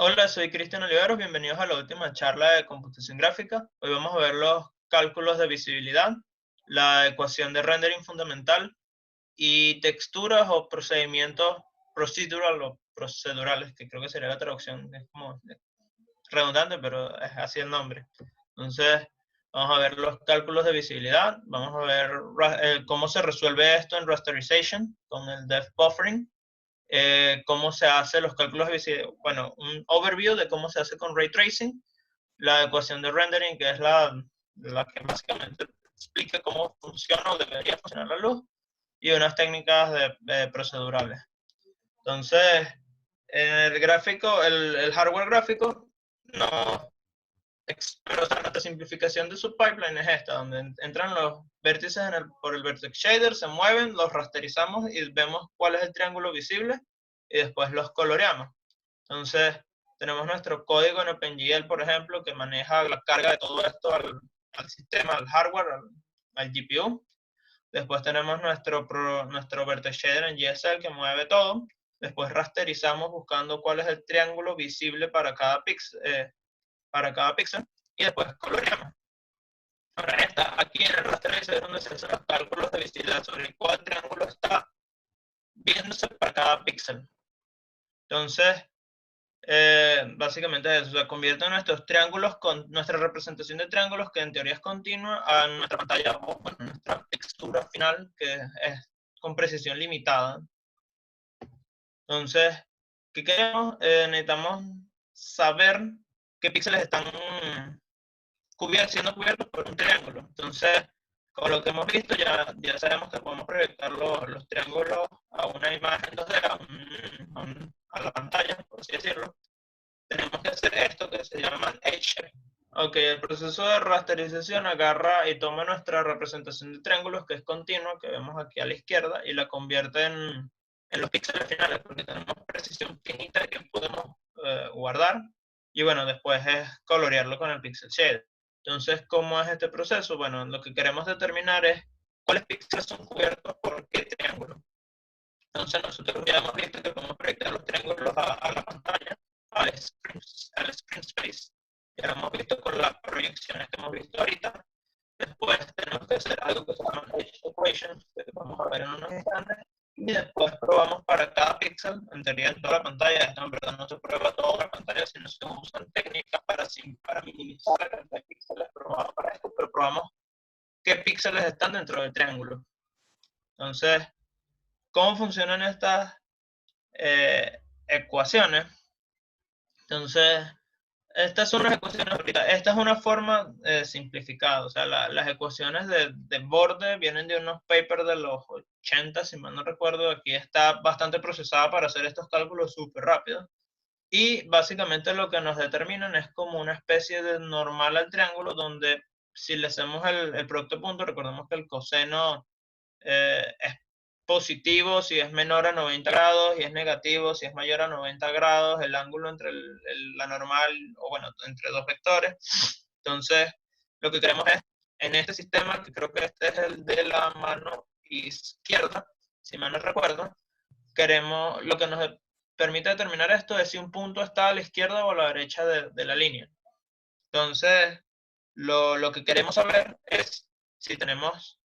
Hola, soy Cristian Oliveros, bienvenidos a la última charla de computación gráfica. Hoy vamos a ver los cálculos de visibilidad, la ecuación de rendering fundamental y texturas o procedimientos procedural o procedurales, que creo que sería la traducción, es como redundante, pero es así el nombre. Entonces, vamos a ver los cálculos de visibilidad, vamos a ver cómo se resuelve esto en rasterization con el depth buffering, cómo se hace los cálculos de visibilidad, bueno, un overview de cómo se hace con ray tracing, la ecuación de rendering, que es la que básicamente explica cómo funciona o debería funcionar la luz, y unas técnicas procedurales. Entonces, en el gráfico, el hardware gráfico, no, pero o sea, nuestra simplificación de su pipeline es esta, donde entran los vértices por el vertex shader, se mueven, los rasterizamos y vemos cuál es el triángulo visible y después los coloreamos. Entonces, tenemos nuestro código en OpenGL, por ejemplo, que maneja la carga de todo esto al sistema, al hardware, al GPU. Después tenemos nuestro vertex shader en GSL que mueve todo. Después rasterizamos buscando cuál es el triángulo visible para cada píxel y después coloreamos. Ahora aquí en el rasterizer es donde se hacen los cálculos de visibilidad sobre cuál triángulo está viéndose para cada píxel. Entonces, básicamente eso, o sea, convierte nuestros triángulos con nuestra representación de triángulos, que en teoría es continua, a nuestra pantalla o bueno, nuestra textura final, que es con precisión limitada. Entonces, ¿qué queremos? Necesitamos saber qué píxeles están siendo cubiertos por un triángulo. Entonces, con lo que hemos visto, ya sabemos que podemos proyectar los triángulos a una imagen 2D, a la pantalla, por así decirlo. Tenemos que hacer esto que se llama edge. Ok, el proceso de rasterización agarra y toma nuestra representación de triángulos, que es continua, que vemos aquí a la izquierda, y la convierte en los píxeles finales, porque tenemos precisión finita que podemos guardar. Y bueno, después es colorearlo con el pixel shader. Entonces, ¿cómo es este proceso? Bueno, lo que queremos determinar es cuáles píxeles son cubiertos por qué triángulo. Entonces, nosotros ya hemos visto que podemos proyectar los triángulos a la pantalla, al screen space. Ya lo hemos visto con las proyecciones que hemos visto ahorita. Después tenemos que hacer algo que se llama edge equations, que vamos a ver en unos instantes. Y después probamos para cada píxel, en teoría en toda la pantalla. Esto en verdad no se prueba toda la pantalla, sino se usan técnicas para minimizar la cantidad de píxeles probados para esto, pero probamos qué píxeles están dentro del triángulo. Entonces, ¿cómo funcionan estas ecuaciones? Entonces, estas son las ecuaciones ahorita. Esta es una forma simplificada. O sea, las ecuaciones de borde vienen de unos papers de los 80, si mal no recuerdo. Aquí está bastante procesada para hacer estos cálculos súper rápidos. Y básicamente lo que nos determinan es como una especie de normal al triángulo, donde si le hacemos el producto de puntos, recordemos que el coseno es positivo si es menor a 90 grados y es negativo si es mayor a 90 grados, el ángulo entre la normal, o bueno, entre dos vectores. Entonces, lo que queremos es, en este sistema, que creo que este es el de la mano izquierda, si mal no recuerdo, lo que nos permite determinar esto es si un punto está a la izquierda o a la derecha de la línea. Entonces, lo que queremos saber es si tenemos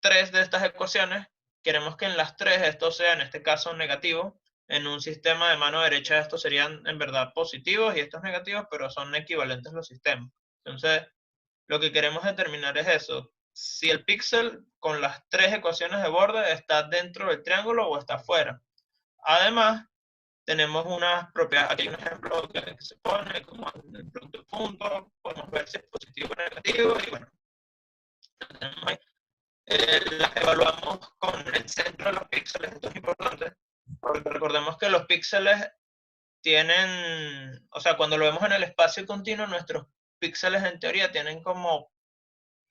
tres de estas ecuaciones, queremos que en las tres esto sea en este caso negativo. En un sistema de mano derecha estos serían en verdad positivos y estos negativos, pero son equivalentes los sistemas. Entonces, lo que queremos determinar es eso. Si el píxel con las tres ecuaciones de borde está dentro del triángulo o está fuera. Además, tenemos unas propiedades, aquí hay un ejemplo que se pone como el producto de puntos, podemos ver si es positivo o negativo, y bueno, tenemos ahí. Las evaluamos con el centro de los píxeles. Esto es importante, porque recordemos que los píxeles tienen, o sea, cuando lo vemos en el espacio continuo, nuestros píxeles en teoría tienen como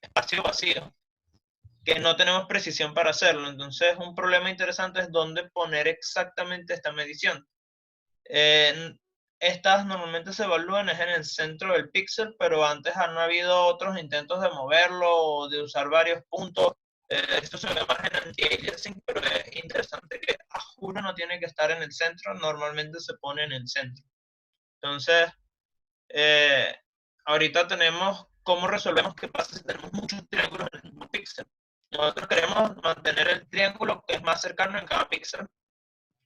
espacio vacío, que no tenemos precisión para hacerlo. Entonces, un problema interesante es dónde poner exactamente esta medición. Estas normalmente se evalúan en el centro del píxel, pero antes han habido otros intentos de moverlo o de usar varios puntos. Esto se ve más en anti-aliasing, pero es interesante que a juro no tiene que estar en el centro, normalmente se pone en el centro. Entonces, ahorita tenemos cómo resolvemos qué pasa si tenemos muchos triángulos en el mismo píxel. Nosotros queremos mantener el triángulo que es más cercano en cada píxel.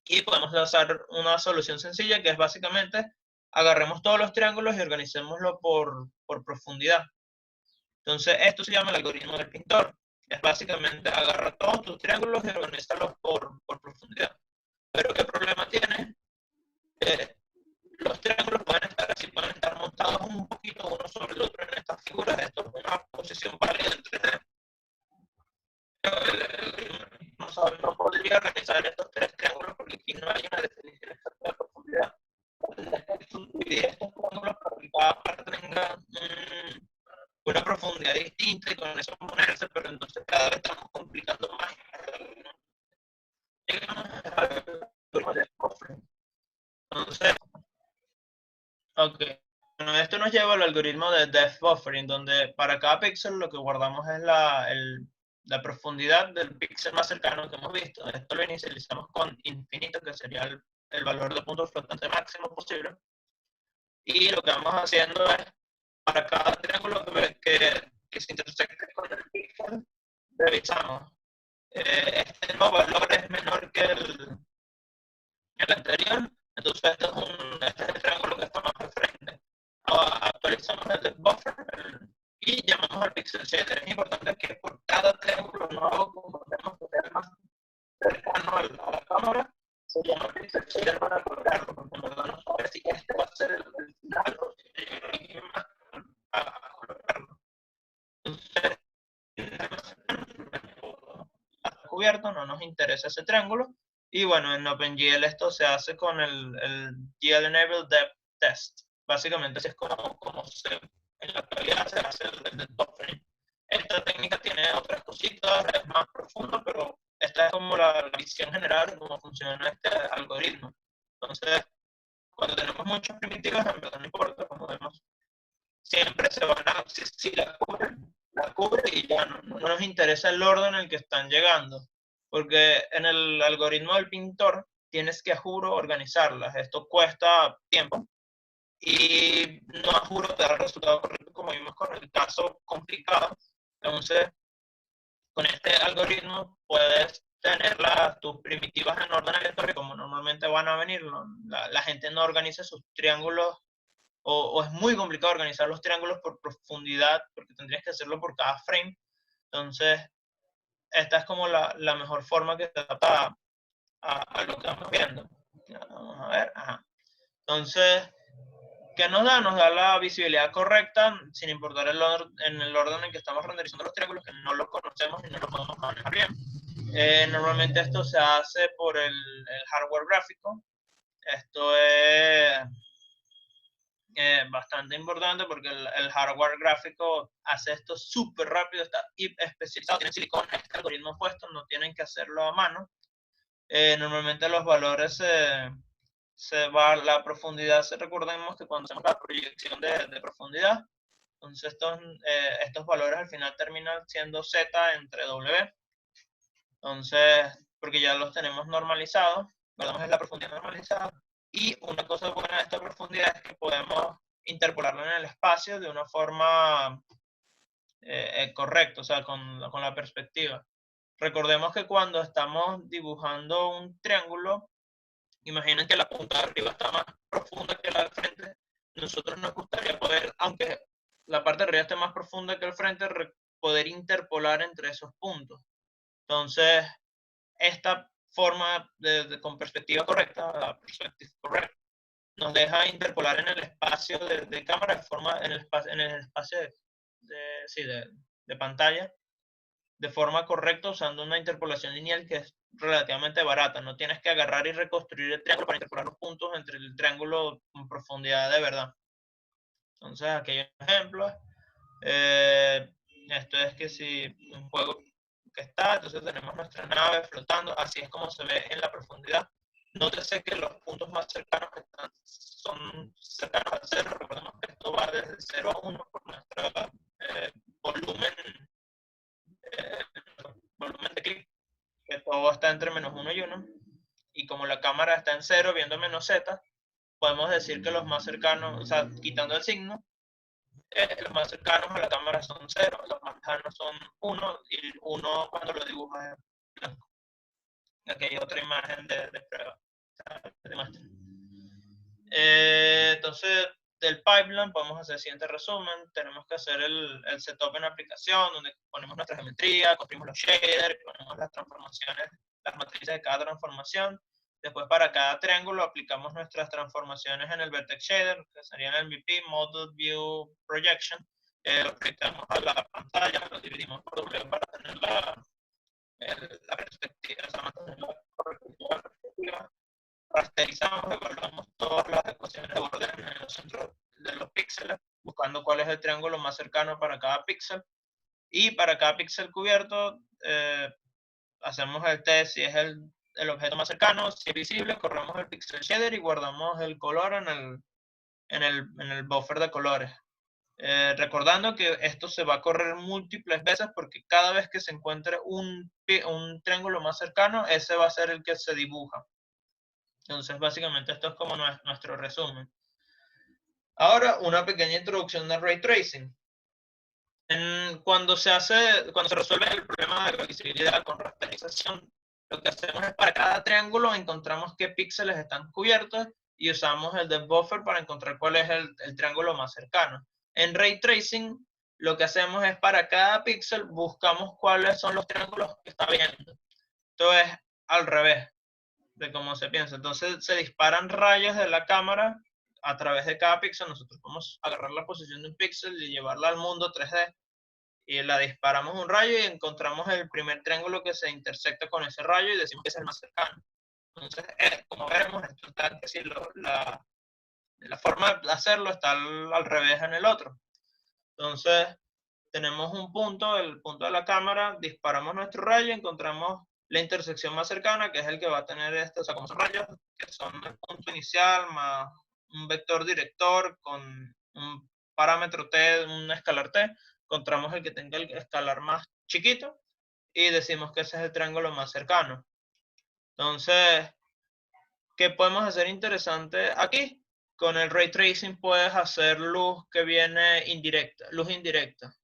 Y podemos usar una solución sencilla que es básicamente agarremos todos los triángulos y organicémoslo por profundidad. Entonces, esto se llama el algoritmo del pintor. Es básicamente agarrar todos tus triángulos y organizarlos por profundidad. Pero ¿qué problema tiene? Los triángulos pueden estar así, pueden estar montados un poquito uno sobre el otro en estas figuras. Esto es una posición válida en 3D. No podría organizar estos tres triángulos porque aquí no hay una definición exacta de profundidad. Dividir estos triángulos para que cada parte tenga una profundidad distinta y con eso ponerse, pero entonces cada vez estamos complicando más. Entonces, ok. Bueno, esto nos lleva al algoritmo de depth buffering, donde para cada píxel lo que guardamos es la profundidad del píxel más cercano que hemos visto. Esto lo inicializamos con infinito, que sería el valor de punto flotante máximo posible. Y lo que vamos haciendo es, para cada triángulo que se intersecte con el píxel, revisamos. Este nuevo valor es menor que el anterior, entonces este es el triángulo que está más de frente. Ahora actualizamos el buffer y llamamos al pixel shader. Es importante que por cada triángulo nuevo, como tenemos que ser más cercano a la cámara, se llama pixel shader para colocarlo, porque en verdad no sabe si este va a ser el final o si hay más a colocarlo. Entonces, está cubierto, no nos interesa ese triángulo. Y bueno, en OpenGL esto se hace con el GL Enable Depth Test. Básicamente así es como en la actualidad se hace el depth buffering. Esta técnica tiene otras cositas, es más profunda, pero esta es como la visión general de cómo funciona este algoritmo. Entonces, cuando tenemos muchas primitivas, en verdad no importa, como vemos, siempre se van a, si la cubre y ya no nos interesa el orden en el que están llegando, porque en el algoritmo del pintor tienes que a juro organizarlas. Esto cuesta tiempo y no a juro te da el resultado correcto como vimos con el caso complicado. Entonces, con este algoritmo puedes tener tus primitivas en orden aleatorio como normalmente van a venir. La gente no organiza sus triángulos o es muy complicado organizar los triángulos por profundidad, porque tendrías que hacerlo por cada frame. Entonces, esta es como la mejor forma que se adapta a lo que vamos viendo. Vamos a ver. Ajá. Entonces, ¿qué nos da? Nos da la visibilidad correcta, sin importar en el orden en que estamos renderizando los triángulos, que no los conocemos y no los podemos manejar bien. Normalmente esto se hace por el hardware gráfico. Esto es bastante importante porque el hardware gráfico hace esto súper rápido, está especializado, tiene silicona, este algoritmo puesto, no tienen que hacerlo a mano. Normalmente los valores se va, la profundidad, recordemos que cuando hacemos la proyección de profundidad, entonces estos valores al final terminan siendo Z entre W. Entonces, porque ya los tenemos normalizados, guardamos en la profundidad normalizada. Y una cosa buena de esta profundidad es que podemos interpolarlo en el espacio de una forma correcta, o sea, con la perspectiva. Recordemos que cuando estamos dibujando un triángulo, imaginen que la punta de arriba está más profunda que la de frente. Nosotros nos gustaría poder, aunque la parte de arriba esté más profunda que el frente, poder interpolar entre esos puntos. Entonces, esta forma con perspectiva correcta, perspective correct, nos deja interpolar en el espacio de cámara, en el espacio sí, de pantalla, de forma correcta usando una interpolación lineal que es relativamente barata. No tienes que agarrar y reconstruir el triángulo para interpolar los puntos entre el triángulo con profundidad de verdad. Entonces, aquí hay un ejemplo. Esto es que si un juego que está, entonces tenemos nuestra nave flotando, así es como se ve en la profundidad. Nótese que los puntos más cercanos son cercanos al cero. Recordemos que esto va desde 0 a 1 por nuestro volumen, eh, volumen de clic, que todo está entre -1 y 1. Y como la cámara está en 0 viendo -z, podemos podemos decir que los más cercanos, o sea, quitando el signo, los más cercanos a la cámara son 0, los más lejanos son 1, y el 1 cuando lo dibujas es blanco. Aquí hay otra imagen de prueba, de máster. Entonces, del pipeline podemos hacer el siguiente resumen. Tenemos que hacer el setup en aplicación, donde ponemos nuestra geometría, construimos los shaders, ponemos las transformaciones, las matrices de cada transformación. Después, para cada triángulo, aplicamos nuestras transformaciones en el Vertex Shader, que sería el MVP, Model View Projection. Lo proyectamos a la pantalla, lo dividimos por W para tener la perspectiva, o sea, mantener la perspectiva. Rasterizamos, evaluamos todas las ecuaciones de orden en el centro de los píxeles, buscando cuál es el triángulo más cercano para cada píxel. Y para cada píxel cubierto, hacemos el test si es el objeto más cercano, si es visible, corremos el pixel shader y guardamos el color en el buffer de colores. Recordando que esto se va a correr múltiples veces porque cada vez que se encuentre un triángulo más cercano, ese va a ser el que se dibuja. Entonces, básicamente esto es como nuestro resumen. Ahora, una pequeña introducción del Ray Tracing. Cuando se resuelve el problema de visibilidad con rasterización, lo que hacemos es para cada triángulo encontramos qué píxeles están cubiertos y usamos el depth buffer para encontrar cuál es el triángulo más cercano. En Ray Tracing, lo que hacemos es para cada píxel buscamos cuáles son los triángulos que está viendo. Esto es al revés de cómo se piensa. Entonces se disparan rayos de la cámara a través de cada píxel. Nosotros podemos agarrar la posición de un píxel y llevarla al mundo 3D y la disparamos un rayo y encontramos el primer triángulo que se intersecta con ese rayo y decimos que es el más cercano. Entonces, como veremos, esto está, la forma de hacerlo está al revés en el otro. Entonces, tenemos un punto, el punto de la cámara, disparamos nuestro rayo, encontramos la intersección más cercana, que es el que va a tener o sea, como son rayos, que son el punto inicial más un vector director con un parámetro t, un escalar t, encontramos el que tenga el escalar más chiquito y decimos que ese es el triángulo más cercano. Entonces, ¿qué podemos hacer interesante aquí? Con el Ray Tracing puedes hacer luz que viene indirecta, luz indirecta.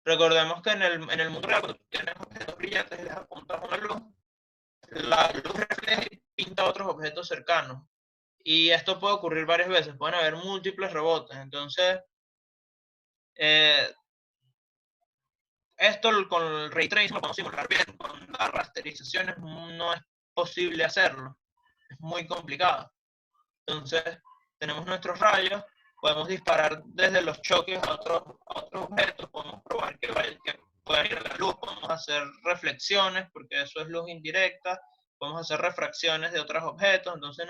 Recordemos que en el mundo real, cuando tienes objetos brillantes y les apuntas una luz, la luz refleja y pinta otros objetos cercanos. Y esto puede ocurrir varias veces, pueden haber múltiples rebotes. Entonces, esto con el Ray Tracing lo podemos simular bien, con las rasterizaciones no es posible hacerlo, es muy complicado. Entonces, tenemos nuestros rayos, podemos disparar desde los choques a otros objetos, podemos probar que pueda ir a la luz, podemos hacer reflexiones, porque eso es luz indirecta, podemos hacer refracciones de otros objetos, entonces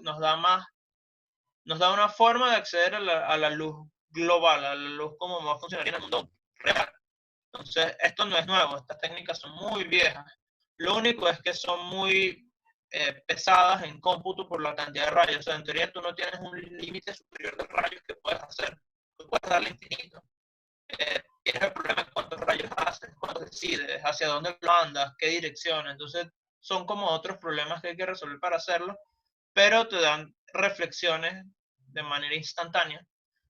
nos da una forma de acceder a la luz global, a la luz como va a funcionar en el mundo real. Entonces, esto no es nuevo, estas técnicas son muy viejas. Lo único es que son muy pesadas en cómputo por la cantidad de rayos. O sea, en teoría tú no tienes un límite superior de rayos que puedes hacer. Tú puedes darle infinito. Tienes el problema de cuántos rayos haces, cuántos decides, hacia dónde lo andas, qué dirección. Entonces, son como otros problemas que hay que resolver para hacerlo, pero te dan reflexiones de manera instantánea,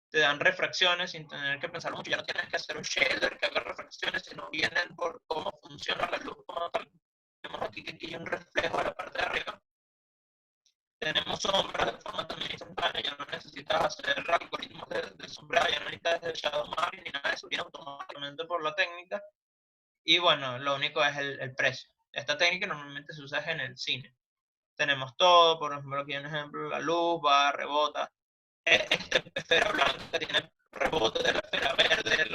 te dan refracciones sin tener que pensar mucho, ya no tienes que hacer un shader que haga refracciones, sino vienen por cómo funciona la luz como tal. Tenemos aquí que hay un reflejo a la parte de arriba. Tenemos sombras de forma también instantánea, ya no necesitas hacer algoritmos de sombra, ya no necesitas de shadow mapping ni nada de eso, viene automáticamente por la técnica. Y bueno, lo único es el precio. Esta técnica normalmente se usa en el cine. Tenemos todo, por ejemplo, aquí hay un ejemplo, la luz va, rebota. Esta esfera blanca tiene rebote de la esfera verde,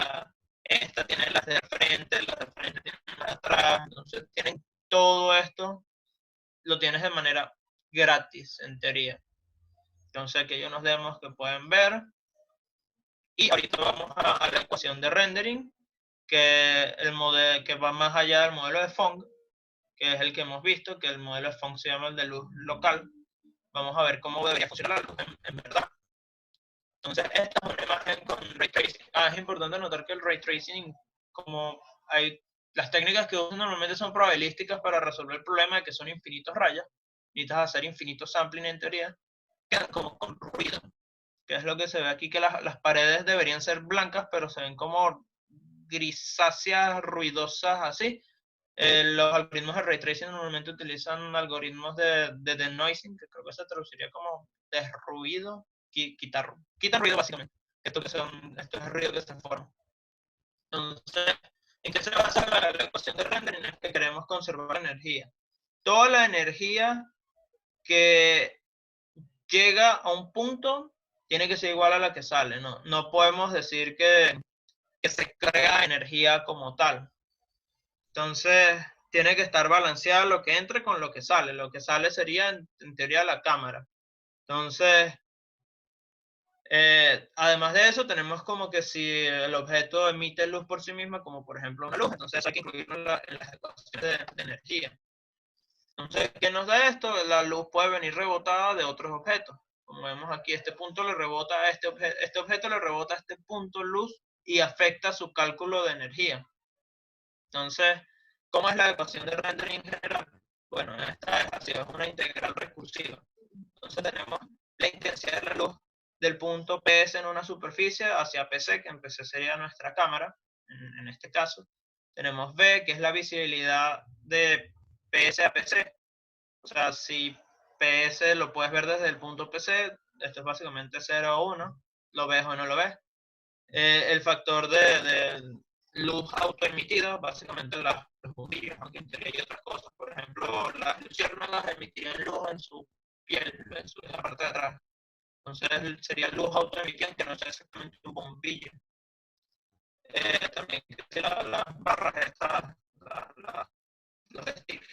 esta tiene las de frente, las de frente tienen las de atrás, entonces tienen todo esto, lo tienes de manera gratis, en teoría. Entonces aquí hay unos demos que pueden ver. Y ahorita vamos a la ecuación de rendering, que va más allá del modelo de Phong, que es el que hemos visto, que el modelo de Phong se llama el de luz local. Vamos a ver cómo debería funcionar la luz en verdad. Entonces, esta es una imagen con Ray Tracing. Es importante notar que el Ray Tracing, como las técnicas que usan normalmente son probabilísticas para resolver el problema de que son infinitos rayos, necesitas hacer infinito sampling en teoría. quedan como con ruido, que es lo que se ve aquí, que las paredes deberían ser blancas, pero se ven como grisáceas, ruidosas, así. Los algoritmos de Ray Tracing normalmente utilizan algoritmos de denoising, que creo que se traduciría como desruido, quitar ruido básicamente. Esto es el ruido que se forma. Entonces, ¿en qué se basa la ecuación de rendering? Es que queremos conservar energía. Toda la energía que llega a un punto tiene que ser igual a la que sale. No podemos decir que se crea energía como tal. Entonces, tiene que estar balanceado lo que entre con lo que sale. Lo que sale sería, en teoría, la cámara. Entonces, además de eso, tenemos como que si el objeto emite luz por sí misma, como por ejemplo una luz, entonces hay que incluirlo en las ecuaciones de energía. Entonces, ¿qué nos da esto? La luz puede venir rebotada de otros objetos. Como vemos aquí, este punto le rebota a este objeto le rebota a este punto luz y afecta su cálculo de energía. Entonces, ¿cómo es la ecuación de rendering en general? Bueno, esta es así, es una integral recursiva. Entonces tenemos la intensidad de la luz del punto PS en una superficie hacia PC, que en PC sería nuestra cámara, en este caso. Tenemos V, que es la visibilidad de PS a PC. O sea, si PS lo puedes ver desde el punto PC, esto es básicamente 0 o 1, lo ves o no lo ves. El factor de luz autoemitida, básicamente los bombillos, aunque en teoría hay otras cosas. Por ejemplo, las luciérnagas emitían luz en su piel, en la parte de atrás. Entonces sería luz autoemitida, que no es exactamente un bombillo. También las barras estas, los sticks.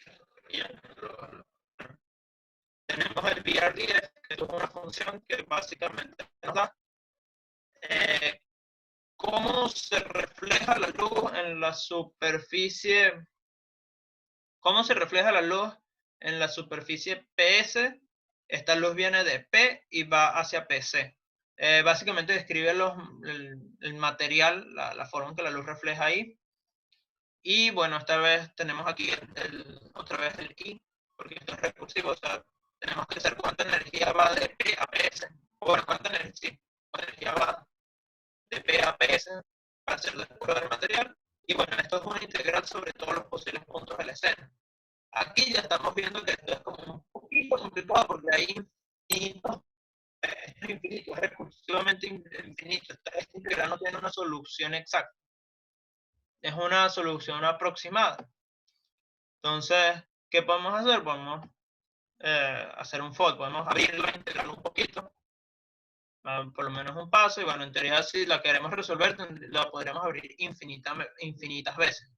Tenemos el VR10, que es una función que básicamente nos da cómo se refleja la luz en la superficie, cómo se refleja la luz en la superficie PS. Esta luz viene de P y va hacia PC. Básicamente describe el material, la forma en que la luz refleja ahí. Y bueno, esta vez tenemos aquí otra vez el I, porque esto es recursivo, o sea, tenemos que saber cuánta energía va de P a PS. O bueno, cuánta energía va de P a PS para hacer la prueba del material. Y bueno, esto es una integral sobre todos los posibles puntos de la escena. Aquí ya estamos viendo que esto es como un poquito complicado porque hay infinitos, esto es infinito, es recursivamente infinito. Esta integral no tiene una solución exacta, es una solución aproximada. Entonces, ¿qué podemos hacer? Podemos hacer un fold, podemos abrir la integral un poquito, por lo menos un paso, y bueno, en teoría si la queremos resolver, la podríamos abrir infinitas veces.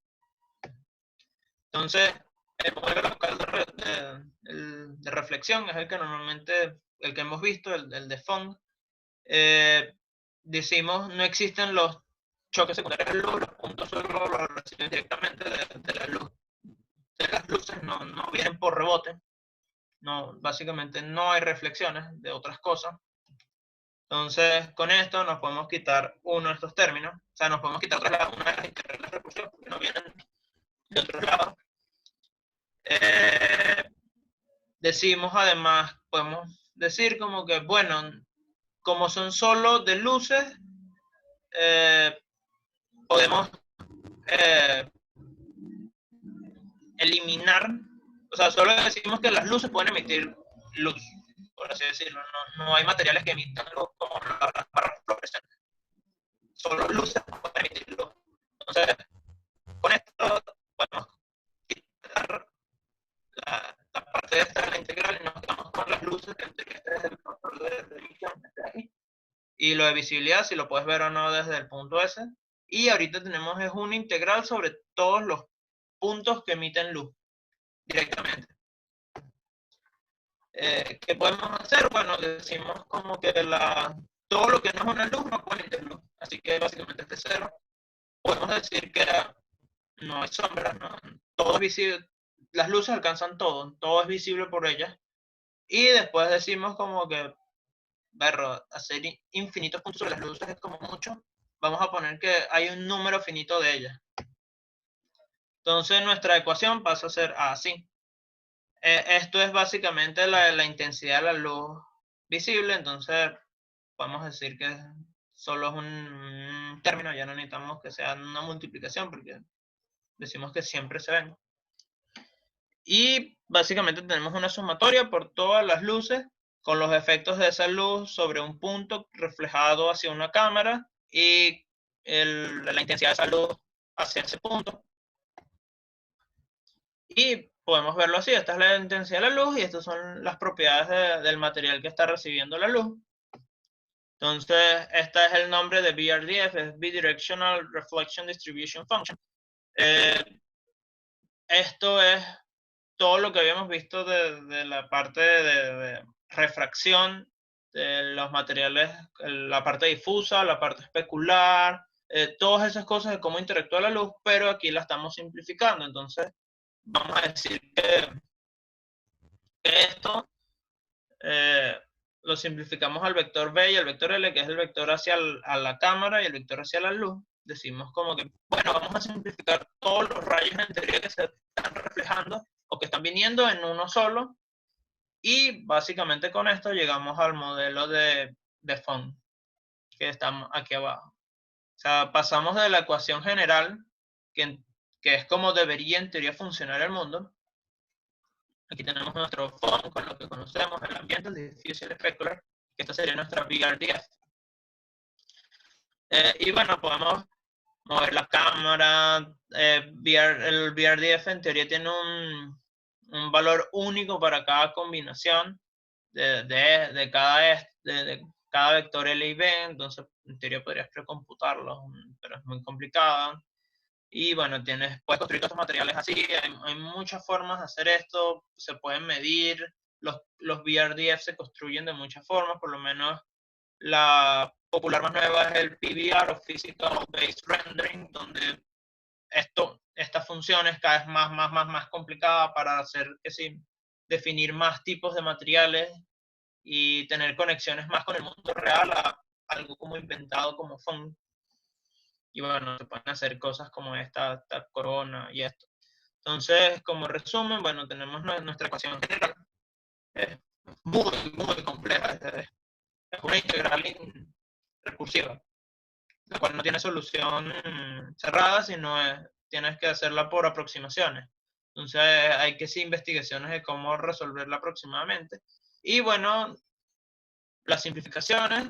Entonces, el modelo local de reflexión es el que normalmente, el que hemos visto, el de Fong. Decimos, no existen los choques secundarios de luz, los puntos solo los reciben directamente de la luz. De las luces no vienen por rebote. No, básicamente no hay reflexiones de otras cosas. Entonces, con esto nos podemos quitar uno de estos términos. O sea, nos podemos quitar una de las integrales de recursión porque no vienen de otros lados. Decimos además, podemos decir como que, bueno, como son solo de luces, podemos eliminar, o sea, solo decimos que las luces pueden emitir luz, por así decirlo. No hay materiales que emitan luz como las barras fluorescentes. Solo luces pueden emitir luz. Entonces, con esto podemos quitar la parte de esta de la integral y nos quedamos con las luces, que este es el factor de emisión, este de aquí. Y lo de visibilidad, si lo puedes ver o no desde el punto S. Y ahorita tenemos es una integral sobre todos los puntos que emiten luz directamente. ¿Qué podemos hacer? Bueno, decimos como que todo lo que no es una luz no puede emitir luz. Así que básicamente este cero. Podemos decir que no hay sombras, todo es visible. Las luces alcanzan todo es visible por ellas. Y después decimos como que hacer infinitos puntos sobre las luces es como mucho. Vamos a poner que hay un número finito de ellas. Entonces nuestra ecuación pasa a ser así. Esto es básicamente la intensidad de la luz visible, entonces podemos decir que solo es un término, ya no necesitamos que sea una multiplicación porque decimos que siempre se ven. Y básicamente tenemos una sumatoria por todas las luces con los efectos de esa luz sobre un punto reflejado hacia una cámara y la intensidad de esa luz hacia ese punto. Y podemos verlo así, esta es la intensidad de la luz y estas son las propiedades del material que está recibiendo la luz. Entonces, este es el nombre de BRDF, es Bidirectional Reflection Distribution Function. Esto es todo lo que habíamos visto de la parte de refracción de los materiales, la parte difusa, la parte especular, todas esas cosas de cómo interactúa la luz, pero aquí la estamos simplificando. Entonces, vamos a decir que esto lo simplificamos al vector B y al vector L, que es el vector hacia a la cámara y el vector hacia la luz. Decimos como que, bueno, vamos a simplificar todos los rayos en teoría que se están reflejando o que están viniendo en uno solo. Y básicamente con esto llegamos al modelo de Font, que estamos aquí abajo. O sea, pasamos de la ecuación general, que es como debería en teoría funcionar el mundo. Aquí tenemos nuestro Font con lo que conocemos, el ambiente, el diffuse specular, que esta sería nuestra BRDF. Y bueno, podemos mover la cámara. El BRDF en teoría tiene un valor único para cada combinación de cada vector L y B, entonces en teoría podrías precomputarlo, pero es muy complicado. Y bueno, puedes construir estos materiales así, hay muchas formas de hacer esto, se pueden medir, los BRDF se construyen de muchas formas, por lo menos la popular más nueva es el PBR o Physical Based Rendering, donde esta función es cada vez más complicada para hacer que sí, definir más tipos de materiales y tener conexiones más con el mundo real a algo como inventado como Font. Y bueno, se pueden hacer cosas como esta corona y esto. Entonces, como resumen, bueno, tenemos nuestra ecuación general. Es muy compleja. Es una integral recursiva, la cual no tiene solución cerrada, sino tienes que hacerla por aproximaciones. Entonces, hay que hacer investigaciones de cómo resolverla aproximadamente. Y bueno, las simplificaciones,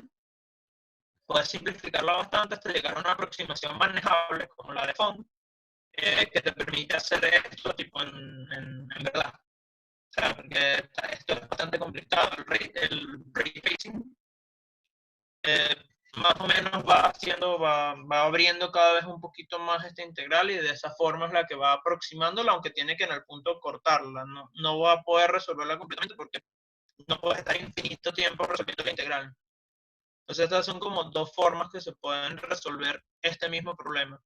puedes simplificarla bastante hasta llegar a una aproximación manejable como la de Font, que te permite hacer esto tipo en verdad. O sea, porque esto es bastante complicado, el ray tracing más o menos va abriendo cada vez un poquito más esta integral y de esa forma es la que va aproximándola, aunque tiene que en el punto cortarla. No va a poder resolverla completamente porque no puede estar infinito tiempo resolviendo la integral. Entonces estas son como dos formas que se pueden resolver este mismo problema.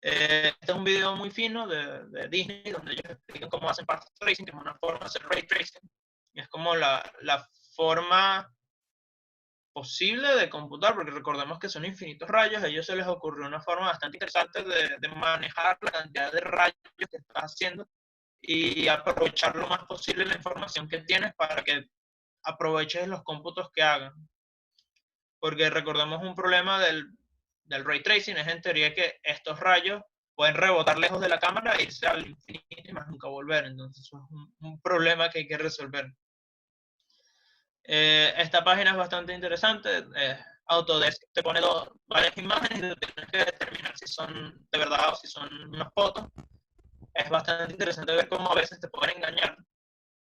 Este es un video muy fino de Disney donde ellos explican cómo hacen path tracing, que es una forma de hacer ray tracing. Y es como la forma posible de computar, porque recordemos que son infinitos rayos, a ellos se les ocurrió una forma bastante interesante de manejar la cantidad de rayos que estás haciendo y aprovechar lo más posible la información que tienes para que aproveches los cómputos que hagan. Porque recordemos un problema del ray tracing, es en teoría que estos rayos pueden rebotar lejos de la cámara e irse al infinito y más nunca volver. Entonces eso es un problema que hay que resolver. Esta página es bastante interesante. Autodesk te pone varias imágenes y tienes que determinar si son de verdad o si son unas fotos. Es bastante interesante ver cómo a veces te pueden engañar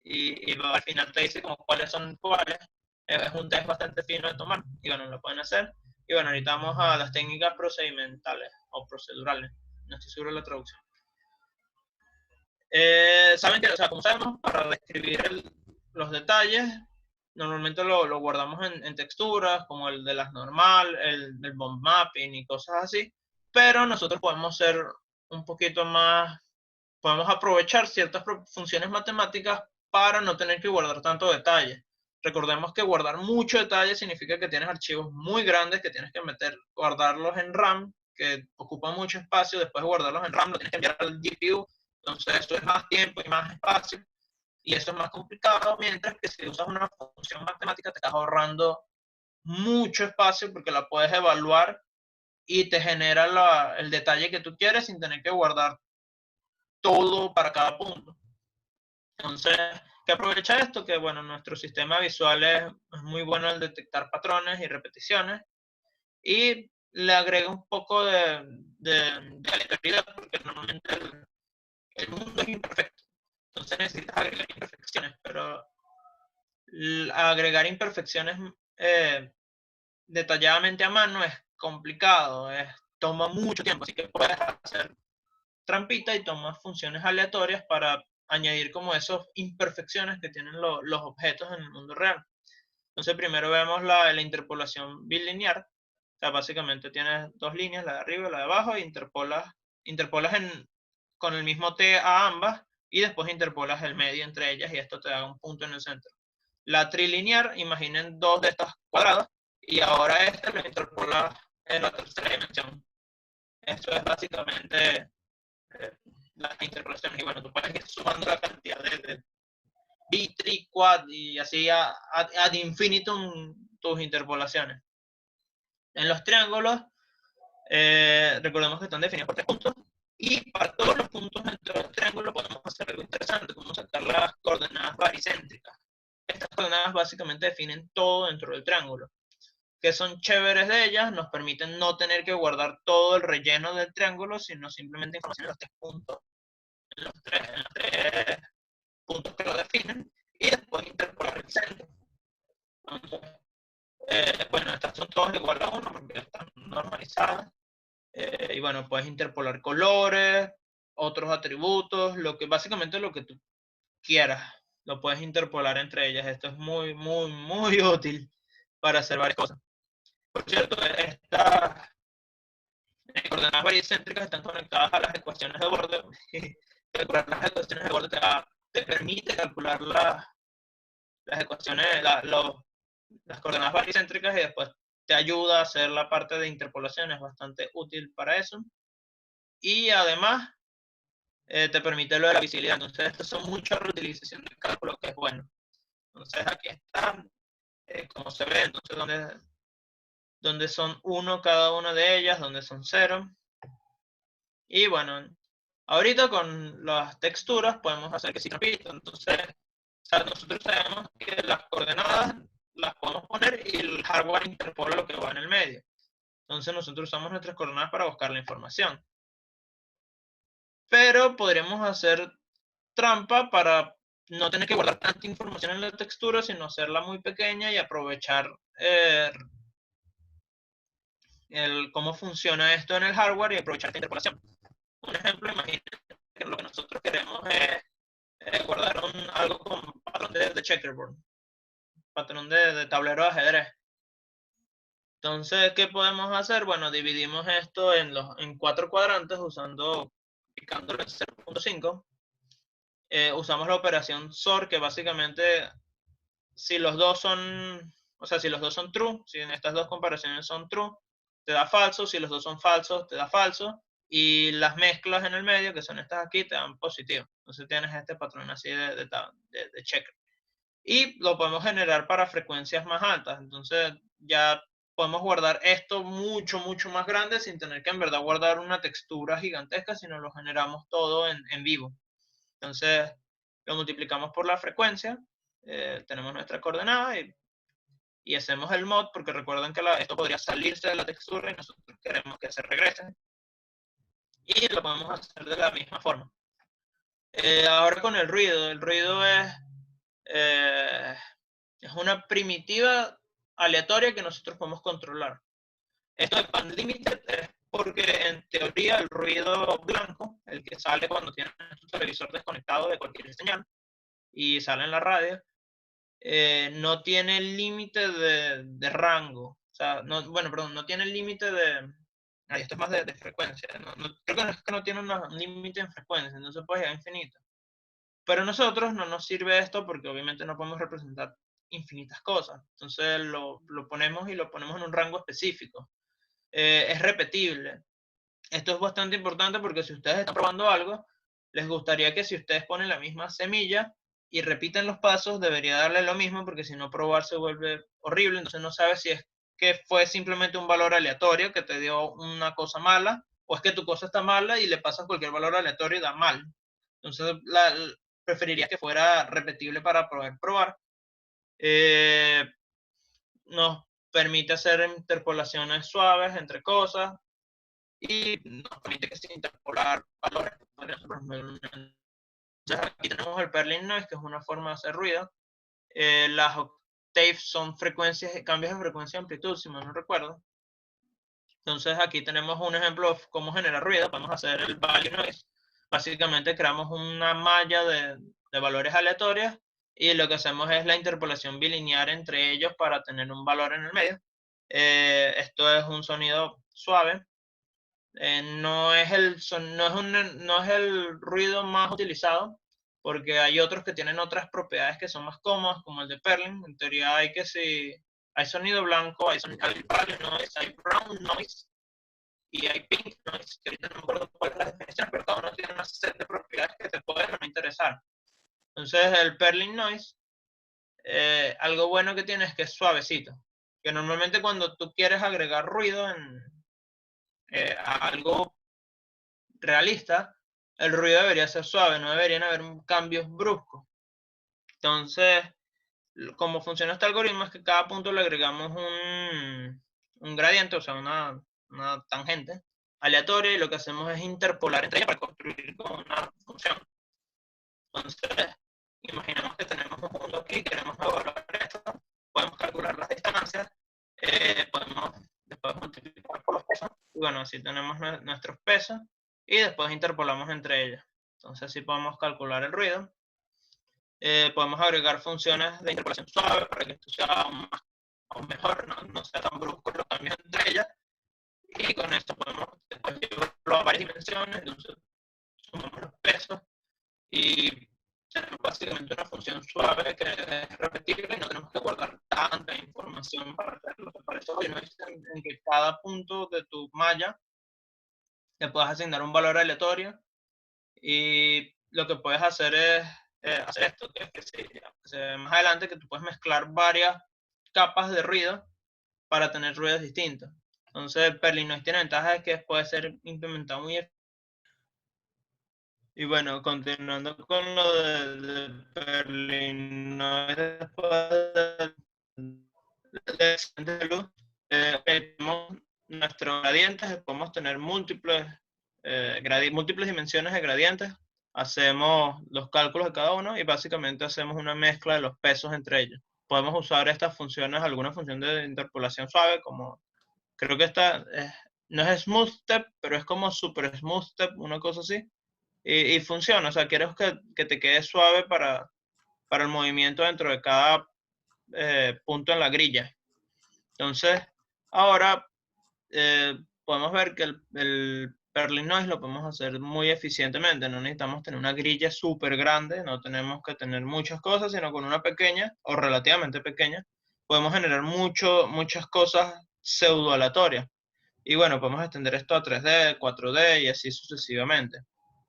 y al final te dice como cuáles son cuáles. Es un test bastante fino de tomar y bueno, lo pueden hacer. Y bueno, ahorita vamos a las técnicas procedimentales o procedurales. No estoy seguro de la traducción. Saben que, o sea, como sabemos, para describir los detalles, normalmente lo guardamos en texturas, como el de las normal, el del bump mapping y cosas así, pero nosotros podemos ser un poquito más, podemos aprovechar ciertas funciones matemáticas para no tener que guardar tanto detalle. Recordemos que guardar mucho detalle significa que tienes archivos muy grandes que tienes que guardarlos en RAM, que ocupan mucho espacio, después de guardarlos en RAM lo tienes que enviar al GPU, entonces eso es más tiempo y más espacio. Y eso es más complicado, mientras que si usas una función matemática te estás ahorrando mucho espacio porque la puedes evaluar y te genera el detalle que tú quieres sin tener que guardar todo para cada punto. Entonces, ¿qué aprovecha esto? Que bueno, nuestro sistema visual es muy bueno al detectar patrones y repeticiones y le agrega un poco de aleatoriedad porque normalmente el mundo es imperfecto. Entonces necesitas agregar imperfecciones, pero agregar imperfecciones eh, detalladamente a mano es complicado, toma mucho tiempo, así que puedes hacer trampita y tomas funciones aleatorias para añadir como esas imperfecciones que tienen los objetos en el mundo real. Entonces primero vemos la interpolación bilineal, o sea, básicamente tienes dos líneas, la de arriba y la de abajo, e interpolas con el mismo T a ambas y después interpolas el medio entre ellas y esto te da un punto en el centro. La trilinear, imaginen dos de estas cuadradas y ahora este lo interpolas en la tercera dimensión. Esto es básicamente las interpolaciones. Y bueno, tú puedes ir sumando la cantidad de bi, tri, quad y así ad infinitum tus interpolaciones. En los triángulos, recordemos que están definidos por tres puntos y para todos los puntos dentro del triángulo podemos hacer algo interesante, como sacar las coordenadas baricéntricas. Estas coordenadas básicamente definen todo dentro del triángulo. Que son chéveres de ellas, nos permiten no tener que guardar todo el relleno del triángulo, sino simplemente información en los tres puntos, en los tres puntos que lo definen, y después interpolar el centro. Entonces, bueno, estas son todas igual a 1 porque están normalizadas. Y bueno, puedes interpolar colores, otros atributos, básicamente lo que tú quieras, lo puedes interpolar entre ellas. Esto es muy, muy, muy útil para hacer varias cosas. Por cierto, estas coordenadas baricéntricas están conectadas a las ecuaciones de borde. Calcular las ecuaciones de borde te permite calcular las ecuaciones, las coordenadas baricéntricas y después te ayuda a hacer la parte de interpolación, es bastante útil para eso. Y además te permite lo de la visibilidad. Entonces, esto son mucha reutilización del cálculo, que es bueno. Entonces, aquí está, como se ve, entonces, donde son 1 cada una de ellas, donde son 0. Y bueno, ahorita con las texturas podemos hacer que sí repita. Entonces, o sea, nosotros sabemos que las coordenadas las podemos poner y el hardware interpola lo que va en el medio. Entonces nosotros usamos nuestras coordenadas para buscar la información. Pero podríamos hacer trampa para no tener que guardar tanta información en la textura, sino hacerla muy pequeña y aprovechar cómo funciona esto en el hardware y aprovechar esta interpolación. Un ejemplo, imagínense que lo que nosotros queremos es guardar algo con patrón de checkerboard, patrón de tablero de ajedrez. Entonces, ¿qué podemos hacer? Bueno, dividimos esto en 4 cuadrantes picándolo en 0.5. Usamos la operación SOR, que básicamente, si los dos son, o sea, si los dos son true, si en estas dos comparaciones son true, te da falso, si los dos son falsos, te da falso, y las mezclas en el medio, que son estas aquí, te dan positivo. Entonces tienes este patrón así de checker. Y lo podemos generar para frecuencias más altas. Entonces ya podemos guardar esto mucho, mucho más grande sin tener que en verdad guardar una textura gigantesca, sino lo generamos todo en vivo. Entonces lo multiplicamos por la frecuencia, tenemos nuestra coordenada y hacemos el mod, porque recuerden que esto podría salirse de la textura y nosotros queremos que se regrese. Y lo podemos hacer de la misma forma. Ahora con el ruido eh, es una primitiva aleatoria que nosotros podemos controlar. Esto de band limited es porque en teoría el ruido blanco, el que sale cuando tienes tu televisor desconectado de cualquier señal y sale en la radio, no tiene límite de rango. O sea, no tiene límite de... esto es más de frecuencia. Creo que no tiene un límite en frecuencia, entonces puede llegar a infinito. Pero a nosotros no nos sirve esto porque obviamente no podemos representar infinitas cosas. Entonces lo ponemos y lo ponemos en un rango específico. Es repetible. Esto es bastante importante porque si ustedes están probando algo, les gustaría que si ustedes ponen la misma semilla, y repiten los pasos, debería darle lo mismo, porque si no probar se vuelve horrible, entonces no sabes si es que fue simplemente un valor aleatorio que te dio una cosa mala, o es que tu cosa está mala y le pasas cualquier valor aleatorio y da mal. Entonces preferiría que fuera repetible para poder probar. Nos permite hacer interpolaciones suaves entre cosas y nos permite que se interpolar valores. Entonces aquí tenemos el Perlin Noise, que es una forma de hacer ruido. Las octaves son frecuencias, cambios de frecuencia y amplitud, si mal no recuerdo. Entonces aquí tenemos un ejemplo de cómo generar ruido. Podemos hacer el value noise. Básicamente creamos una malla de valores aleatorios y lo que hacemos es la interpolación bilineal entre ellos para tener un valor en el medio. Esto es un sonido suave. No es el ruido más utilizado, porque hay otros que tienen otras propiedades que son más cómodas, como el de Perlin. En teoría hay sonido blanco, hay value noise, hay brown noise y hay pink noise, que ahorita no me acuerdo cuál es la definición, pero cada uno tiene una serie de propiedades que te pueden o no interesar. Entonces el Perlin noise, algo bueno que tiene es que es suavecito, que normalmente cuando tú quieres agregar ruido a algo realista, el ruido debería ser suave, no deberían haber cambios bruscos. Entonces, como funciona este algoritmo es que cada punto le agregamos un gradiente, o sea, una tangente aleatoria, y lo que hacemos es interpolar entre ellas para construir una función. Entonces, imaginemos que tenemos un punto aquí, queremos evaluar esto, podemos calcular las distancias, podemos después multiplicar por los pesos, y bueno, así tenemos nuestros pesos, y después interpolamos entre ellos. Entonces, así podemos calcular el ruido. Podemos agregar funciones de interpolación suave para que esto sea aún mejor, no sea tan brusco los cambios entre ellas, y con esto podemos después llevarlo a varias dimensiones. Entonces sumamos los pesos y tenemos básicamente una función suave que es repetible y no tenemos que guardar tanta información para hacerlo. Por eso hoy no es en que cada punto de tu malla le puedas asignar un valor aleatorio, y lo que puedes hacer es hacer esto, que es que más adelante que tú puedes mezclar varias capas de ruido para tener ruidos distintos. Entonces el Perlin Noise tiene ventaja de que puede ser implementado muy eficazmente. Y bueno, continuando con lo de Perlin Noise después de luz, tenemos nuestros gradientes, podemos tener múltiples dimensiones de gradientes, hacemos los cálculos de cada uno y básicamente hacemos una mezcla de los pesos entre ellos. Podemos usar estas funciones, alguna función de interpolación suave, como creo que esta no es Smooth Step, pero es como Super Smooth Step, una cosa así, y funciona. O sea, quieres que te quede suave para el movimiento dentro de cada punto en la grilla. Entonces, ahora podemos ver que el Perlin Noise lo podemos hacer muy eficientemente. No necesitamos tener una grilla súper grande, no tenemos que tener muchas cosas, sino con una pequeña o relativamente pequeña podemos generar muchas cosas pseudo aleatorias. Y bueno, podemos extender esto a 3D, 4D y así sucesivamente.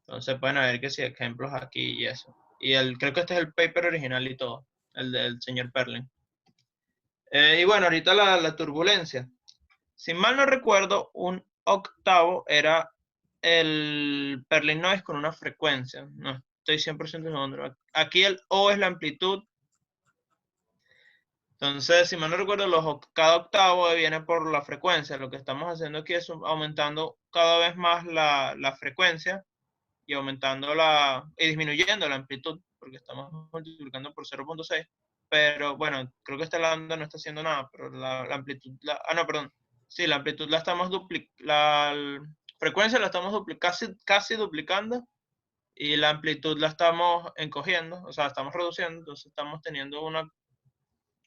Entonces pueden ver que sí, ejemplos aquí y eso. Y creo que este es el paper original y todo, el del señor Perlin. Y bueno, ahorita la turbulencia. Si mal no recuerdo, un octavo era el Perlin Noise con una frecuencia. No estoy 100% seguro. Aquí el O es la amplitud. Entonces, si mal no recuerdo, cada octavo viene por la frecuencia. Lo que estamos haciendo aquí es aumentando cada vez más la frecuencia y y disminuyendo la amplitud, porque estamos multiplicando por 0.6. Pero bueno, creo que esta lambda no está haciendo nada, pero la amplitud, no, perdón. Sí, la amplitud la estamos la frecuencia la estamos casi duplicando, y la amplitud la estamos encogiendo, o sea, estamos reduciendo. Entonces estamos teniendo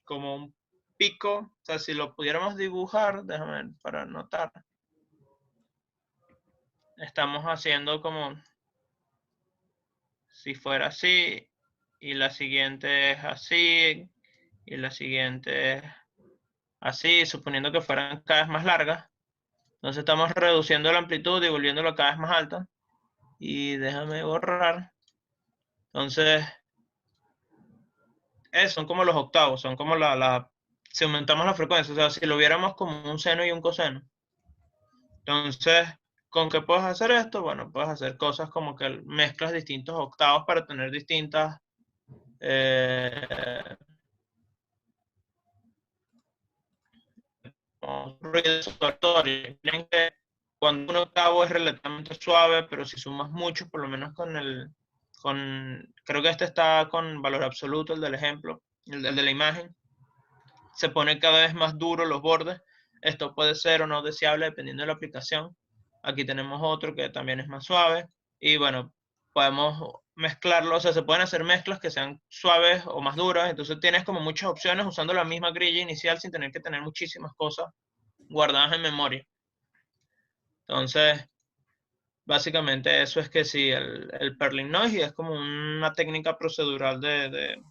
como un pico. O sea, si lo pudiéramos dibujar, déjame ver, para anotar. Estamos haciendo como si fuera así, y la siguiente es así, y la siguiente es así, suponiendo que fueran cada vez más largas. Entonces estamos reduciendo la amplitud y volviéndolo cada vez más alta. Y déjame borrar. Entonces, son como los octavos, son como si aumentamos la frecuencia, o sea, si lo viéramos como un seno y un coseno. Entonces, ¿con qué puedes hacer esto? Bueno, puedes hacer cosas como que mezclas distintos octavos para tener distintas eh, ruidos aleatorios. Miren que cuando un octavo es relativamente suave, pero si sumas mucho, por lo menos creo que este está con valor absoluto, el del ejemplo, el de la imagen, se pone cada vez más duro los bordes. Esto puede ser o no deseable dependiendo de la aplicación. Aquí tenemos otro que también es más suave. Y bueno, podemos mezclarlo, o sea, se pueden hacer mezclas que sean suaves o más duras. Entonces tienes como muchas opciones usando la misma grilla inicial sin tener que tener muchísimas cosas guardadas en memoria. Entonces, básicamente eso es que sí, el Perlin Noise es como una técnica procedural de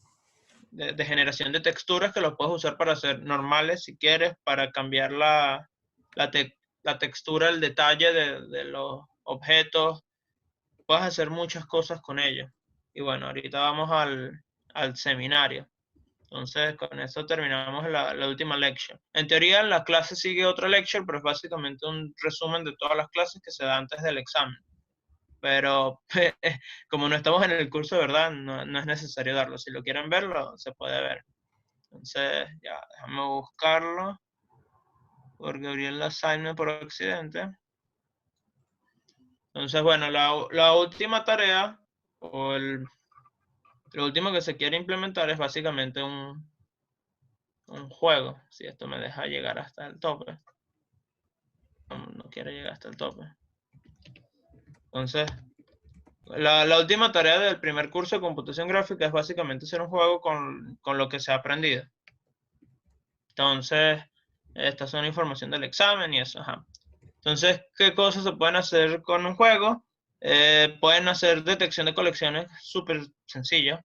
generación de texturas que lo puedes usar para hacer normales si quieres, para cambiar la, la textura, el detalle de los objetos. Puedes hacer muchas cosas con ello. Y bueno, ahorita vamos al seminario. Entonces, con eso terminamos la última lecture. En teoría, la clase sigue otra lecture, pero es básicamente un resumen de todas las clases que se da antes del examen. Pero como no estamos en el curso de verdad, no es necesario darlo. Si lo quieren verlo, se puede ver. Entonces, ya, déjame buscarlo. Porque abrí el assignment por accidente. Entonces, bueno, la última tarea, o lo último que se quiere implementar es básicamente un juego. Si esto me deja llegar hasta el tope. No quiere llegar hasta el tope. Entonces, la última tarea del primer curso de computación gráfica es básicamente hacer un juego con lo que se ha aprendido. Entonces, esta es una información del examen y eso, ajá. Entonces, ¿qué cosas se pueden hacer con un juego? Pueden hacer detección de colecciones súper sencillo.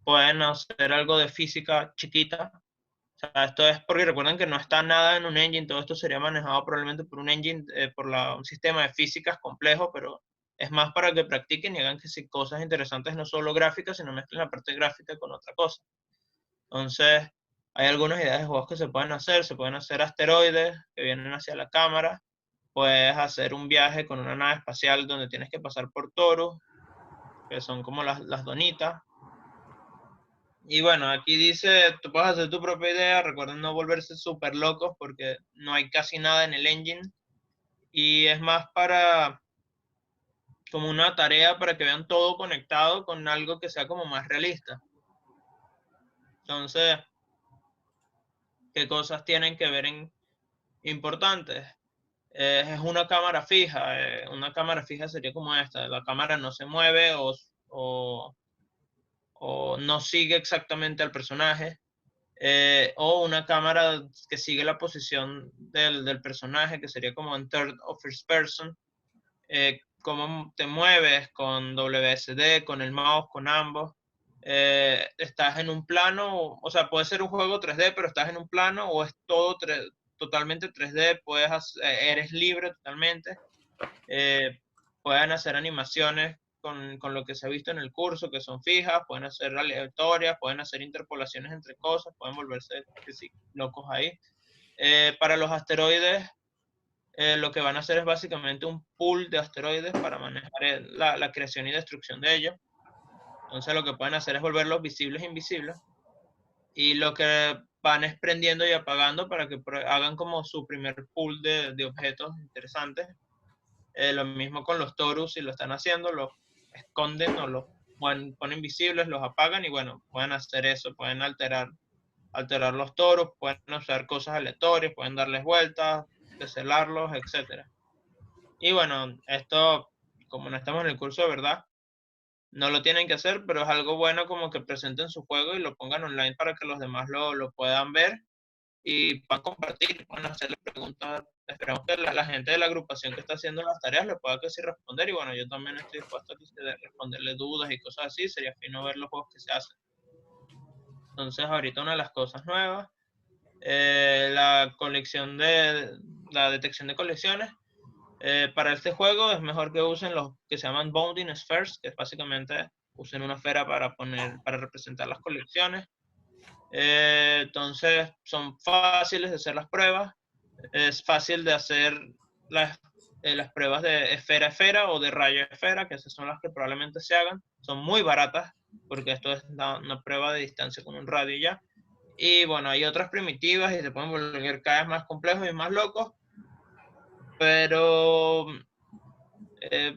Pueden hacer algo de física chiquita. O sea, esto es porque recuerden que no está nada en un engine. Todo esto sería manejado probablemente por un engine, un sistema de físicas complejo, pero es más para que practiquen y hagan que si cosas interesantes no solo gráficas, sino mezclen la parte gráfica con otra cosa. Entonces, hay algunas ideas de juegos que se pueden hacer asteroides que vienen hacia la cámara, puedes hacer un viaje con una nave espacial donde tienes que pasar por toros, que son como las donitas. Y bueno, aquí dice, tú puedes hacer tu propia idea, recuerden no volverse súper locos porque no hay casi nada en el engine. Y es más para como una tarea para que vean todo conectado con algo que sea como más realista. Entonces, ¿qué cosas tienen que ver en importantes? Es una cámara fija. Una cámara fija sería como esta. La cámara no se mueve o no sigue exactamente al personaje. O una cámara que sigue la posición del personaje, que sería como en third o first person. Cómo te mueves con WSD, con el mouse, con ambos. Estás en un plano, o sea, puede ser un juego 3D, pero estás en un plano o es todo totalmente 3D, eres libre totalmente. Pueden hacer animaciones con lo que se ha visto en el curso, que son fijas, pueden hacer aleatorias, pueden hacer interpolaciones entre cosas, pueden volverse sí, locos ahí. Para los asteroides, lo que van a hacer es básicamente un pool de asteroides para manejar la creación y destrucción de ellos. Entonces lo que pueden hacer es volverlos visibles e invisibles. Y lo que van es prendiendo y apagando para que hagan como su primer pool de objetos interesantes. Lo mismo con los torus, si lo están haciendo, los esconden o los ponen visibles, los apagan y bueno, pueden hacer eso, pueden alterar los torus, pueden usar cosas aleatorias, pueden darles vueltas, descelarlos, etc. Y bueno, esto, como no estamos en el curso de verdad, no lo tienen que hacer, pero es algo bueno como que presenten su juego y lo pongan online para que los demás lo puedan ver y puedan compartir, puedan hacerle preguntas. Esperamos que la gente de la agrupación que está haciendo las tareas le pueda que sí responder y bueno, yo también estoy dispuesto a responderle dudas y cosas así, sería fino ver los juegos que se hacen. Entonces ahorita una de las cosas nuevas, la colección la detección de colecciones. Para este juego es mejor que usen los que se llaman bounding spheres, que es básicamente usen una esfera para representar las colecciones. Entonces son fáciles de hacer las pruebas. Es fácil de hacer las pruebas de esfera a esfera o de rayo a esfera, que esas son las que probablemente se hagan. Son muy baratas, porque esto es una prueba de distancia con un radio y ya. Y bueno, hay otras primitivas y se pueden volver cada vez más complejos y más locos, pero eh,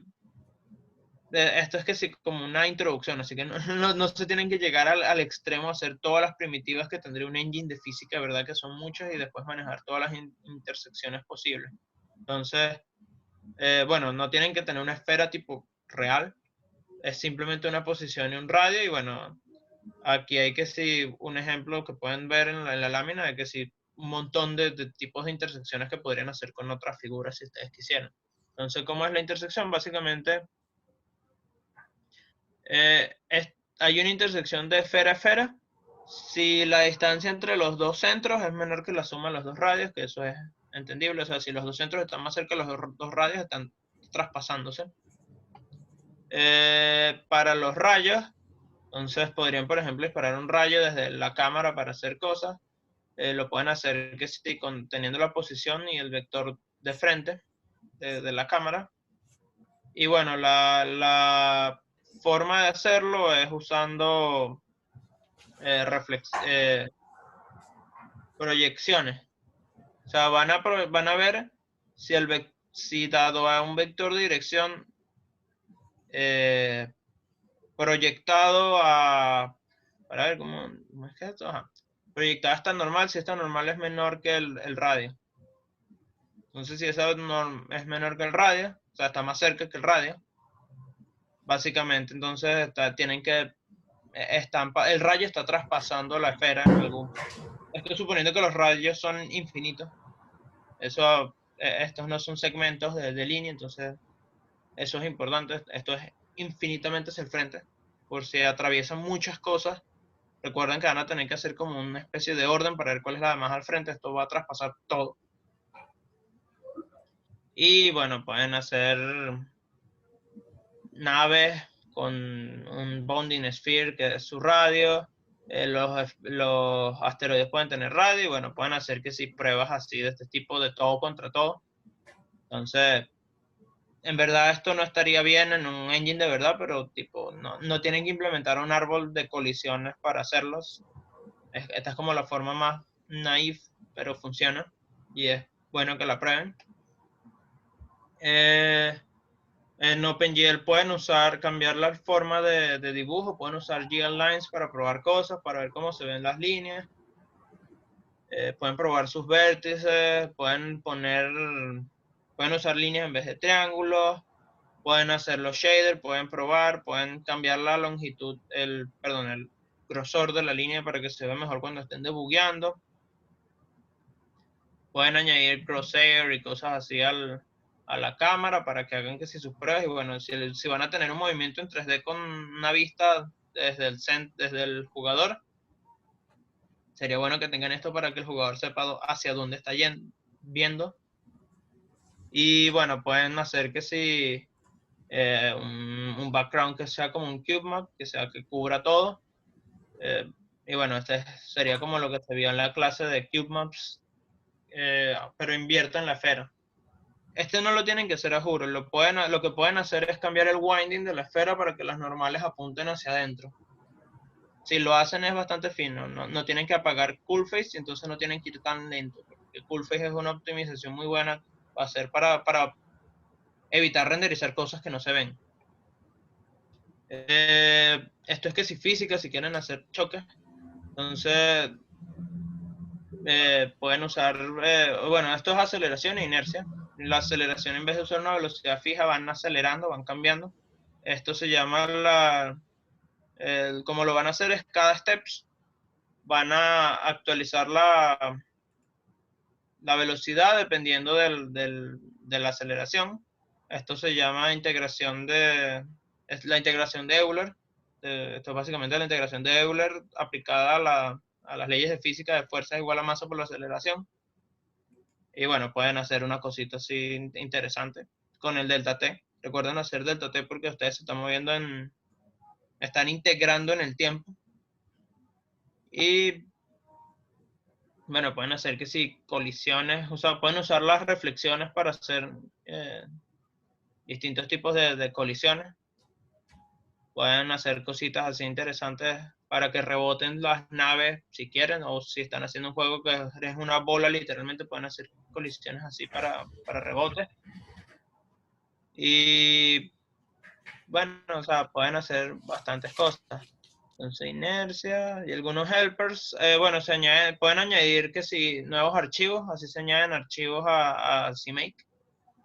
esto es que sí, como una introducción, así que no se tienen que llegar al extremo a hacer todas las primitivas que tendría un engine de física, ¿verdad? Que son muchas, y después manejar todas las intersecciones posibles. Entonces, bueno, no tienen que tener una esfera tipo real, es simplemente una posición y un radio, y bueno, aquí hay que sí, un ejemplo que pueden ver en la lámina, de que sí, un montón de tipos de intersecciones que podrían hacer con otras figuras si ustedes quisieran. Entonces, ¿cómo es la intersección? Básicamente, hay una intersección de esfera a esfera. Si la distancia entre los dos centros es menor que la suma de los dos radios, que eso es entendible, o sea, si los dos centros están más cerca, los dos radios están traspasándose. Para los rayos, entonces podrían, por ejemplo, disparar un rayo desde la cámara para hacer cosas. Lo pueden hacer que sí, teniendo la posición y el vector de frente de la cámara. Y bueno, la forma de hacerlo es usando proyecciones. O sea, van a ver si dado a un vector de dirección eh, proyectado para ver cómo es que esto, ajá. Proyectado hasta normal, si esta normal es menor que el radio. Entonces, si esa es menor que el radio, o sea, está más cerca que el radio, básicamente, entonces tienen que el rayo está traspasando la esfera en algún. Estoy suponiendo que los rayos son infinitos. Estos no son segmentos de línea, entonces eso es importante. Esto es infinitamente hacia el frente. Por si atraviesan muchas cosas, recuerden que van a tener que hacer como una especie de orden para ver cuál es la de más al frente. Esto va a traspasar todo. Y bueno, pueden hacer naves con un bonding sphere, que es su radio. Los asteroides pueden tener radio y bueno, pueden hacer que sí, pruebas así de este tipo, de todo contra todo. Entonces, en verdad esto no estaría bien en un engine de verdad, pero tipo, no tienen que implementar un árbol de colisiones para hacerlos. Esta es como la forma más naif, pero funciona y es bueno que la prueben. En OpenGL pueden cambiar la forma de dibujo, pueden usar GLines para probar cosas, para ver cómo se ven las líneas. Pueden probar sus vértices, pueden usar líneas en vez de triángulos, pueden hacer los shaders, pueden probar, pueden cambiar la longitud, perdón, el grosor de la línea para que se vea mejor cuando estén debugueando. Pueden añadir crosshair y cosas así a la cámara para que hagan que si sus pruebas. Y bueno, si van a tener un movimiento en 3D con una vista desde el jugador, sería bueno que tengan esto para que el jugador sepa hacia dónde está viendo. Y bueno, pueden hacer que si un background que sea como un cube map, que cubra todo. Y bueno, este sería como lo que se vio en la clase de cube maps, pero inviertan la esfera. Este no lo tienen que hacer a juro, lo que pueden hacer es cambiar el winding de la esfera para que las normales apunten hacia adentro. Si lo hacen es bastante fino, no tienen que apagar Coolface y entonces no tienen que ir tan lento, porque Coolface es una optimización muy buena para hacer para evitar renderizar cosas que no se ven. Esto es que si física, si quieren hacer choques, entonces pueden usar, bueno, esto es aceleración e inercia. La aceleración, en vez de usar una velocidad fija, van acelerando, van cambiando. Esto se llama como lo van a hacer es cada steps, van a actualizar la velocidad dependiendo de la aceleración. Esto se llama es la integración de Euler. Esto es básicamente la integración de Euler aplicada a las leyes de física de fuerza igual a masa por la aceleración. Y bueno, pueden hacer una cosita así interesante con el delta T. Recuerden hacer delta T porque ustedes se están moviendo están integrando en el tiempo. Y bueno, pueden hacer que si colisiones, o sea, pueden usar las reflexiones para hacer distintos tipos de colisiones. Pueden hacer cositas así interesantes para que reboten las naves si quieren, o si están haciendo un juego que es una bola, literalmente pueden hacer colisiones así para rebote. Y bueno, o sea, pueden hacer bastantes cosas. Entonces, inercia y algunos helpers. Bueno, pueden añadir que si nuevos archivos, así se añaden archivos a CMake.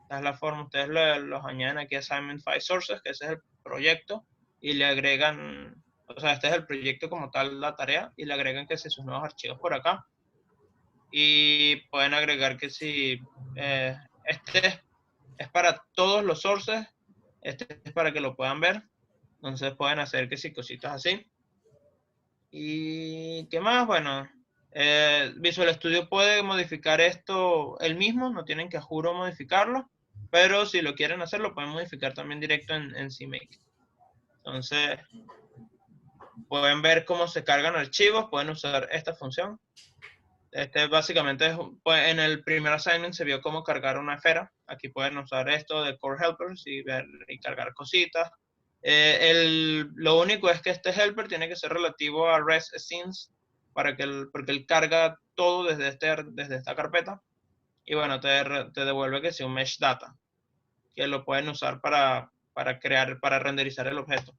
Esta es la forma, ustedes los añaden aquí a Assignment File Sources, que ese es el proyecto, y le agregan, o sea, este es el proyecto como tal, la tarea, y le agregan que si sus nuevos archivos por acá. Y pueden agregar que si este es para todos los sources, este es para que lo puedan ver. Entonces pueden hacer que si cositas así. ¿Y qué más? Bueno, Visual Studio puede modificar esto él mismo, no tienen que a juro modificarlo, pero si lo quieren hacer, lo pueden modificar también directo en CMake. Entonces, pueden ver cómo se cargan archivos, pueden usar esta función. Este básicamente es, pues, en el primer assignment se vio cómo cargar una esfera. Aquí pueden usar esto de Core Helpers y ver y cargar cositas. Lo único es que este helper tiene que ser relativo a REST Scenes porque él carga todo desde esta carpeta. Y bueno, te devuelve que sea un mesh data, que lo pueden usar para renderizar el objeto.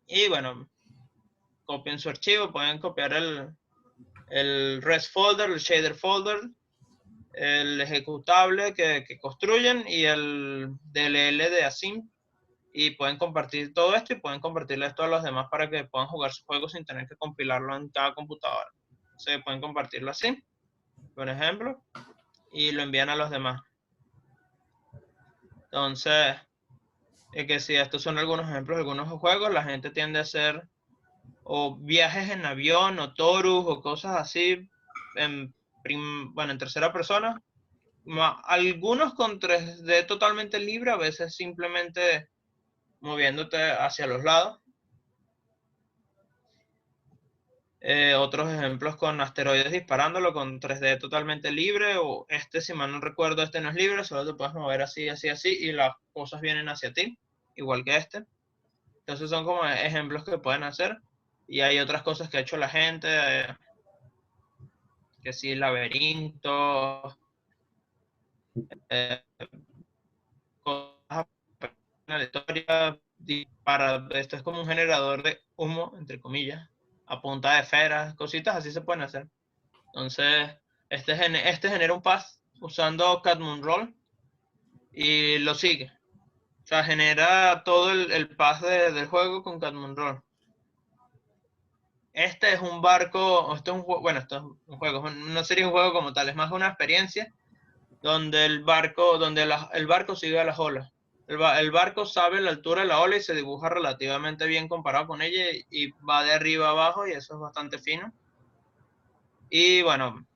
Y bueno, copien su archivo, pueden copiar el REST folder, el shader folder, el ejecutable que construyen y el DLL de Asim. Y pueden compartir todo esto y pueden compartirle esto a los demás para que puedan jugar su juego sin tener que compilarlo en cada computadora. Se pueden compartirlo así, por ejemplo, y lo envían a los demás. Entonces, que si estos son algunos ejemplos de algunos juegos, la gente tiende a hacer o viajes en avión o Torus o cosas así en tercera persona. Algunos con 3D totalmente libre, a veces simplemente moviéndote hacia los lados. Otros ejemplos con asteroides disparándolo con 3D totalmente libre, o si mal no recuerdo, este no es libre, solo te puedes mover así, así, así, y las cosas vienen hacia ti, igual que este. Entonces son como ejemplos que pueden hacer. Y hay otras cosas que ha hecho la gente, que sí, laberintos, eh, cosas aleatorias, esto es como un generador de humo, entre comillas, a punta de esferas, cositas así se pueden hacer. Entonces, este genera un path usando Catmunroll y lo sigue. O sea, genera todo el path del juego con Catmunroll. Este es un barco, esto es un juego, bueno, esto es un juego, no sería un juego como tal, es más una experiencia donde el barco sigue a las olas. El barco sabe la altura de la ola y se dibuja relativamente bien comparado con ella y va de arriba a abajo y eso es bastante fino. Y bueno,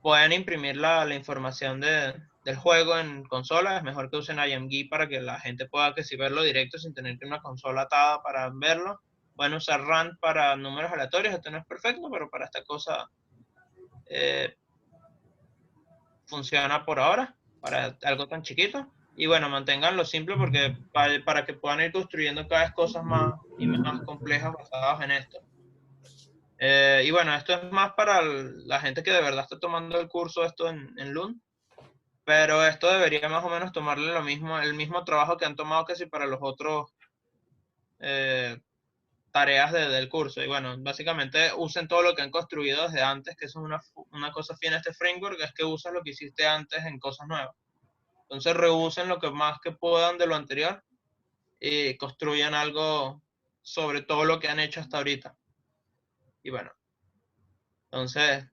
pueden imprimir la información del juego en consola. Es mejor que usen IMG para que la gente pueda que si verlo directo sin tener que una consola atada para verlo. Pueden usar RAND para números aleatorios. Esto no es perfecto, pero para esta cosa funciona por ahora, para algo tan chiquito. Y bueno, manténganlo simple porque para que puedan ir construyendo cada vez cosas más y más complejas basadas en esto. Y bueno, esto es más para la gente que de verdad está tomando el curso esto en Lund. Pero esto debería más o menos tomarle el mismo trabajo que han tomado que si para los otros tareas del curso. Y bueno, básicamente usen todo lo que han construido desde antes, que eso es una cosa fina este framework, es que usas lo que hiciste antes en cosas nuevas. Entonces reusen lo que más que puedan de lo anterior y construyan algo sobre todo lo que han hecho hasta ahorita. Y bueno, entonces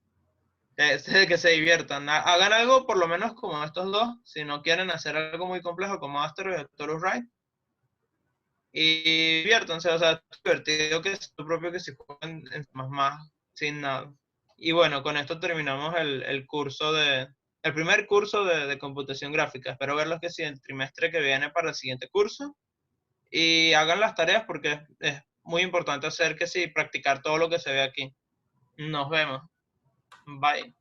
que se diviertan. Hagan algo por lo menos como estos dos, si no quieren hacer algo muy complejo como Asteroid o Torus Ride. Y diviértanse, o sea, es divertido que es tu propio que si juegan en más sin nada. Y bueno, con esto terminamos el primer curso de computación gráfica. Espero verlos que sí el trimestre que viene para el siguiente curso. Y hagan las tareas porque es muy importante hacer que sí, practicar todo lo que se ve aquí. Nos vemos. Bye.